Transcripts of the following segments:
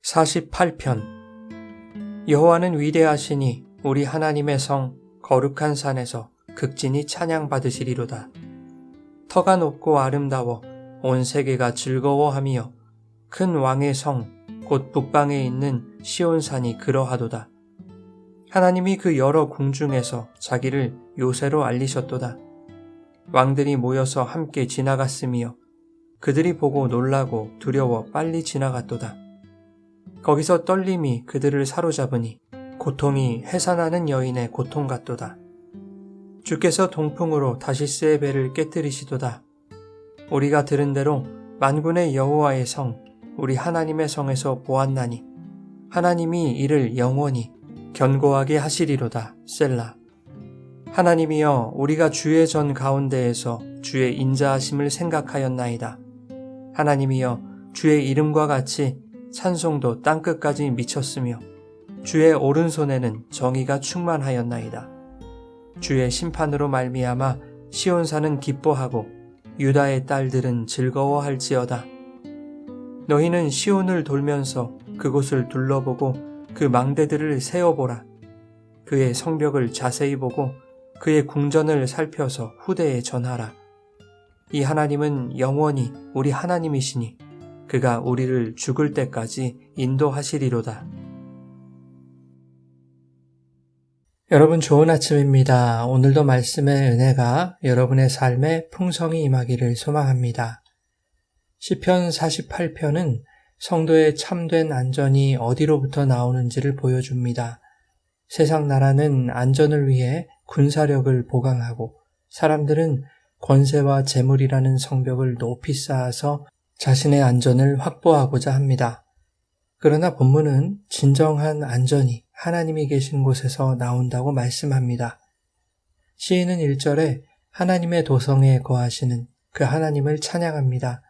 48편. 여호와는 위대하시니 우리 하나님의 성 거룩한 산에서 극진히 찬양받으시리로다. 터가 높고 아름다워 온 세계가 즐거워하며 큰 왕의 성 곧 북방에 있는 시온산이 그러하도다. 하나님이 그 여러 궁중에서 자기를 요새로 알리셨도다. 왕들이 모여서 함께 지나갔으며 그들이 보고 놀라고 두려워 빨리 지나갔도다. 거기서 떨림이 그들을 사로잡으니 고통이 해산하는 여인의 고통 같도다. 주께서 동풍으로 다시스의 배를 깨뜨리시도다. 우리가 들은 대로 만군의 여호와의 성 우리 하나님의 성에서 보았나니 하나님이 이를 영원히 견고하게 하시리로다. 셀라. 하나님이여, 우리가 주의 전 가운데에서 주의 인자하심을 생각하였나이다. 하나님이여, 주의 이름과 같이 찬송도 땅끝까지 미쳤으며 주의 오른손에는 정의가 충만하였나이다. 주의 심판으로 말미암아 시온산은 기뻐하고 유다의 딸들은 즐거워할지어다. 너희는 시온을 돌면서 그곳을 둘러보고 그 망대들을 세어보라. 그의 성벽을 자세히 보고 그의 궁전을 살펴서 후대에 전하라. 이 하나님은 영원히 우리 하나님이시니 그가 우리를 죽을 때까지 인도하시리로다. 여러분, 좋은 아침입니다. 오늘도 말씀의 은혜가 여러분의 삶에 풍성히 임하기를 소망합니다. 시편 48편은 성도의 참된 안전이 어디로부터 나오는지를 보여줍니다. 세상 나라는 안전을 위해 군사력을 보강하고 사람들은 권세와 재물이라는 성벽을 높이 쌓아서 자신의 안전을 확보하고자 합니다. 그러나 본문은 진정한 안전이 하나님이 계신 곳에서 나온다고 말씀합니다. 시인은 1절에 하나님의 도성에 거하시는 그 하나님을 찬양합니다.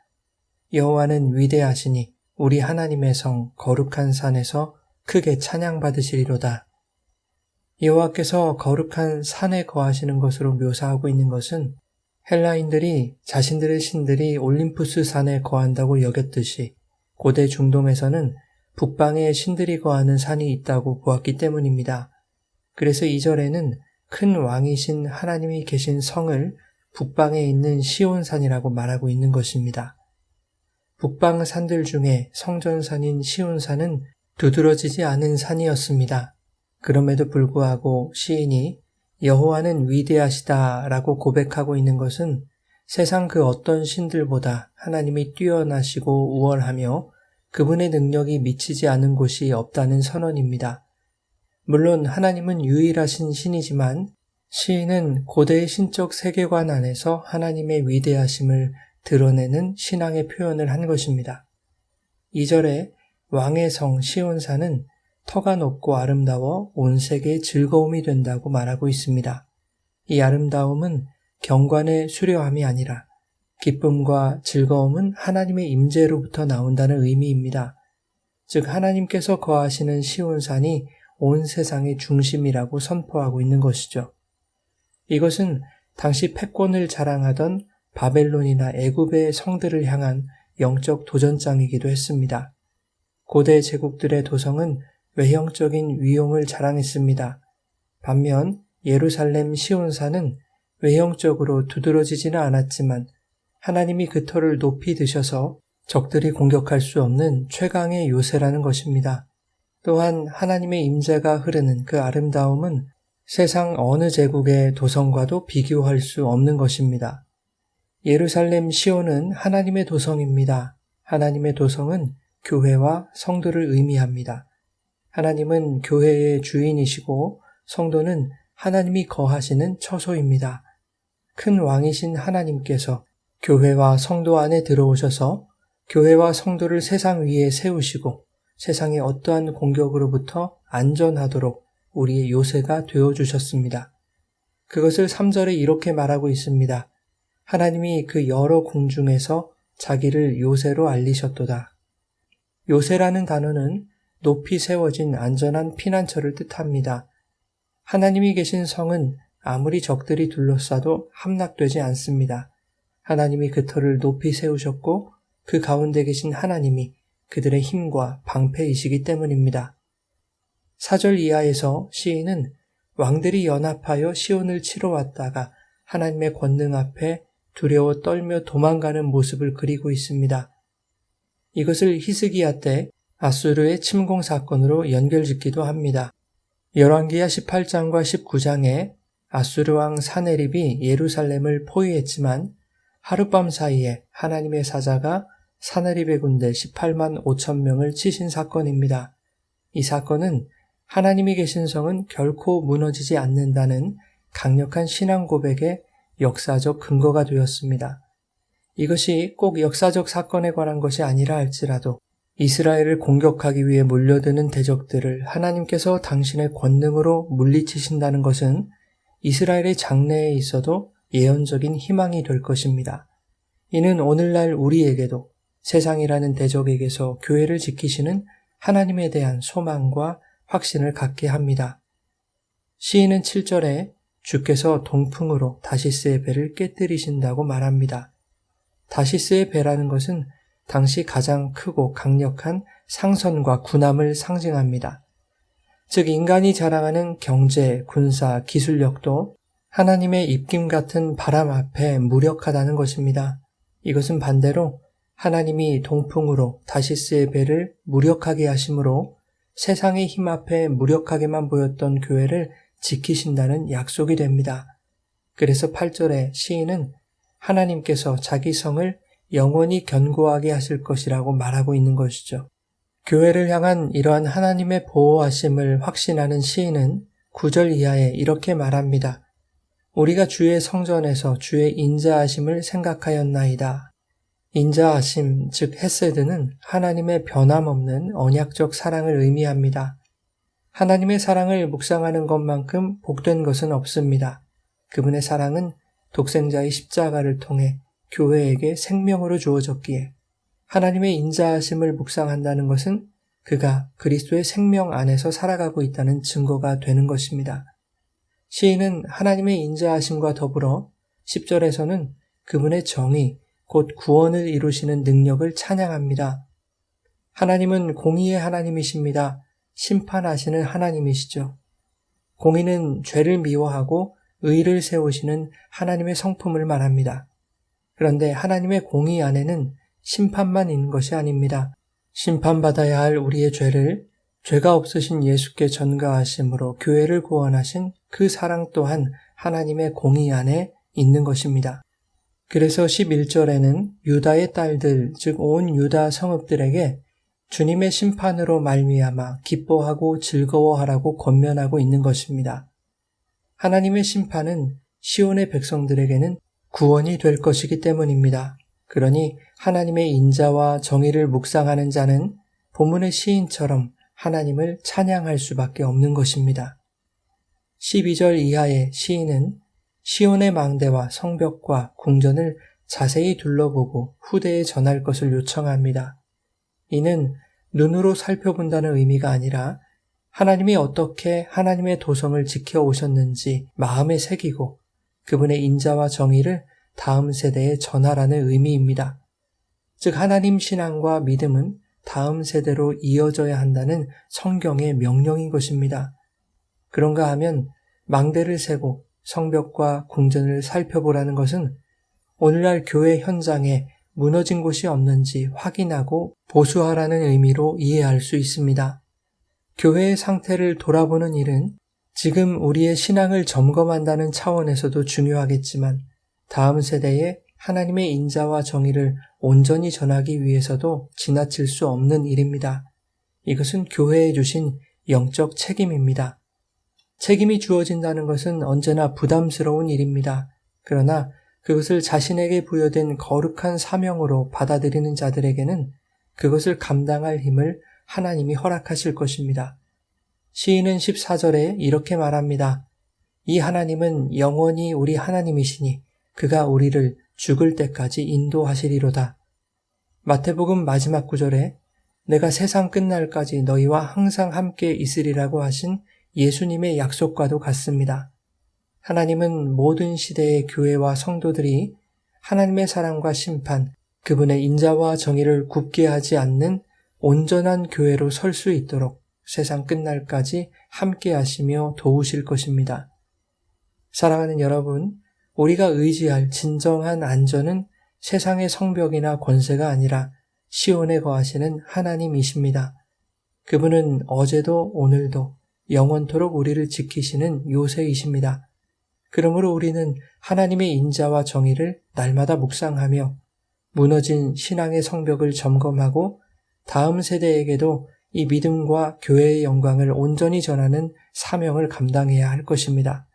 여호와는 위대하시니 우리 하나님의 성 거룩한 산에서 크게 찬양받으시리로다. 여호와께서 거룩한 산에 거하시는 것으로 묘사하고 있는 것은 헬라인들이 자신들의 신들이 올림푸스 산에 거한다고 여겼듯이 고대 중동에서는 북방에 신들이 거하는 산이 있다고 보았기 때문입니다. 그래서 2절에는 큰 왕이신 하나님이 계신 성을 북방에 있는 시온산이라고 말하고 있는 것입니다. 북방 산들 중에 성전산인 시온산은 두드러지지 않은 산이었습니다. 그럼에도 불구하고 시인이 여호와는 위대하시다라고 고백하고 있는 것은 세상 그 어떤 신들보다 하나님이 뛰어나시고 우월하며 그분의 능력이 미치지 않은 곳이 없다는 선언입니다. 물론 하나님은 유일하신 신이지만 시인은 고대의 신적 세계관 안에서 하나님의 위대하심을 드러내는 신앙의 표현을 한 것입니다. 2절에 왕의 성 시온산은 터가 높고 아름다워 온 세계의 즐거움이 된다고 말하고 있습니다. 이 아름다움은 경관의 수려함이 아니라 기쁨과 즐거움은 하나님의 임재로부터 나온다는 의미입니다. 즉 하나님께서 거하시는 시온산이 온 세상의 중심이라고 선포하고 있는 것이죠. 이것은 당시 패권을 자랑하던 바벨론이나 애굽의 성들을 향한 영적 도전장이기도 했습니다. 고대 제국들의 도성은 외형적인 위용을 자랑했습니다. 반면 예루살렘 시온산은 외형적으로 두드러지지는 않았지만 하나님이 그 터를 높이 드셔서 적들이 공격할 수 없는 최강의 요새라는 것입니다. 또한 하나님의 임재가 흐르는 그 아름다움은 세상 어느 제국의 도성과도 비교할 수 없는 것입니다. 예루살렘 시온은 하나님의 도성입니다. 하나님의 도성은 교회와 성도를 의미합니다. 하나님은 교회의 주인이시고 성도는 하나님이 거하시는 처소입니다. 큰 왕이신 하나님께서 교회와 성도 안에 들어오셔서 교회와 성도를 세상 위에 세우시고 세상의 어떠한 공격으로부터 안전하도록 우리의 요새가 되어주셨습니다. 그것을 3절에 이렇게 말하고 있습니다. 하나님이 그 여러 궁중에서 자기를 요새로 알리셨도다. 요새라는 단어는 높이 세워진 안전한 피난처를 뜻합니다. 하나님이 계신 성은 아무리 적들이 둘러싸도 함락되지 않습니다. 하나님이 그 터를 높이 세우셨고 그 가운데 계신 하나님이 그들의 힘과 방패이시기 때문입니다. 4절 이하에서 시인은 왕들이 연합하여 시온을 치러 왔다가 하나님의 권능 앞에 두려워 떨며 도망가는 모습을 그리고 있습니다. 이것을 히스기야 때 아수르의 침공 사건으로 연결짓기도 합니다. 열왕기하 18장과 19장에 아수르 왕 사네립이 예루살렘을 포위했지만 하룻밤 사이에 하나님의 사자가 사네립의 군대 18만 5천 명을 치신 사건입니다. 이 사건은 하나님이 계신 성은 결코 무너지지 않는다는 강력한 신앙 고백의 역사적 근거가 되었습니다. 이것이 꼭 역사적 사건에 관한 것이 아니라 할지라도 이스라엘을 공격하기 위해 몰려드는 대적들을 하나님께서 당신의 권능으로 물리치신다는 것은 이스라엘의 장래에 있어도 예언적인 희망이 될 것입니다. 이는 오늘날 우리에게도 세상이라는 대적에게서 교회를 지키시는 하나님에 대한 소망과 확신을 갖게 합니다. 시인은 7절에 주께서 동풍으로 다시스의 배를 깨뜨리신다고 말합니다. 다시스의 배라는 것은 당시 가장 크고 강력한 상선과 군함을 상징합니다. 즉 인간이 자랑하는 경제, 군사, 기술력도 하나님의 입김 같은 바람 앞에 무력하다는 것입니다. 이것은 반대로 하나님이 동풍으로 다시스의 배를 무력하게 하심으로 세상의 힘 앞에 무력하게만 보였던 교회를 지키신다는 약속이 됩니다. 그래서 8절에 시인은 하나님께서 자기 성을 영원히 견고하게 하실 것이라고 말하고 있는 것이죠. 교회를 향한 이러한 하나님의 보호하심을 확신하는 시인은 9절 이하에 이렇게 말합니다. 우리가 주의 성전에서 주의 인자하심을 생각하였나이다. 인자하심, 즉 헤세드는 하나님의 변함없는 언약적 사랑을 의미합니다. 하나님의 사랑을 묵상하는 것만큼 복된 것은 없습니다. 그분의 사랑은 독생자의 십자가를 통해 교회에게 생명으로 주어졌기에 하나님의 인자하심을 묵상한다는 것은 그가 그리스도의 생명 안에서 살아가고 있다는 증거가 되는 것입니다. 시인은 하나님의 인자하심과 더불어 10절에서는 그분의 정의, 곧 구원을 이루시는 능력을 찬양합니다. 하나님은 공의의 하나님이십니다. 심판하시는 하나님이시죠. 공의는 죄를 미워하고 의를 세우시는 하나님의 성품을 말합니다. 그런데 하나님의 공의 안에는 심판만 있는 것이 아닙니다. 심판받아야 할 우리의 죄를 죄가 없으신 예수께 전가하심으로 교회를 구원하신 그 사랑 또한 하나님의 공의 안에 있는 것입니다. 그래서 11절에는 유다의 딸들, 즉 온 유다 성읍들에게 주님의 심판으로 말미암아 기뻐하고 즐거워하라고 권면하고 있는 것입니다. 하나님의 심판은 시온의 백성들에게는 구원이 될 것이기 때문입니다. 그러니 하나님의 인자와 정의를 묵상하는 자는 본문의 시인처럼 하나님을 찬양할 수밖에 없는 것입니다. 12절 이하의 시인은 시온의 망대와 성벽과 궁전을 자세히 둘러보고 후대에 전할 것을 요청합니다. 이는 눈으로 살펴본다는 의미가 아니라 하나님이 어떻게 하나님의 도성을 지켜오셨는지 마음에 새기고 그분의 인자와 정의를 다음 세대에 전하라는 의미입니다. 즉 하나님 신앙과 믿음은 다음 세대로 이어져야 한다는 성경의 명령인 것입니다. 그런가 하면 망대를 세고 성벽과 궁전을 살펴보라는 것은 오늘날 교회 현장에 무너진 곳이 없는지 확인하고 보수하라는 의미로 이해할 수 있습니다. 교회의 상태를 돌아보는 일은 지금 우리의 신앙을 점검한다는 차원에서도 중요하겠지만 다음 세대에 하나님의 인자와 정의를 온전히 전하기 위해서도 지나칠 수 없는 일입니다. 이것은 교회에 주신 영적 책임입니다. 책임이 주어진다는 것은 언제나 부담스러운 일입니다. 그러나 그것을 자신에게 부여된 거룩한 사명으로 받아들이는 자들에게는 그것을 감당할 힘을 하나님이 허락하실 것입니다. 시인은 14절에 이렇게 말합니다. 이 하나님은 영원히 우리 하나님이시니 그가 우리를 죽을 때까지 인도하시리로다. 마태복음 마지막 구절에 내가 세상 끝날까지 너희와 항상 함께 있으리라고 하신 예수님의 약속과도 같습니다. 하나님은 모든 시대의 교회와 성도들이 하나님의 사랑과 심판, 그분의 인자와 정의를 굽게 하지 않는 온전한 교회로 설 수 있도록 세상 끝날까지 함께 하시며 도우실 것입니다. 사랑하는 여러분, 우리가 의지할 진정한 안전은 세상의 성벽이나 권세가 아니라 시온에 거하시는 하나님이십니다. 그분은 어제도 오늘도 영원토록 우리를 지키시는 요새이십니다. 그러므로 우리는 하나님의 인자와 정의를 날마다 묵상하며 무너진 신앙의 성벽을 점검하고 다음 세대에게도 이 믿음과 교회의 영광을 온전히 전하는 사명을 감당해야 할 것입니다.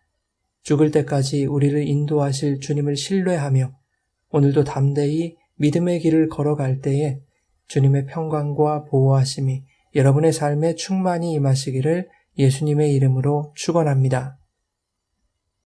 죽을 때까지 우리를 인도하실 주님을 신뢰하며 오늘도 담대히 믿음의 길을 걸어갈 때에 주님의 평강과 보호하심이 여러분의 삶에 충만히 임하시기를 예수님의 이름으로 축원합니다.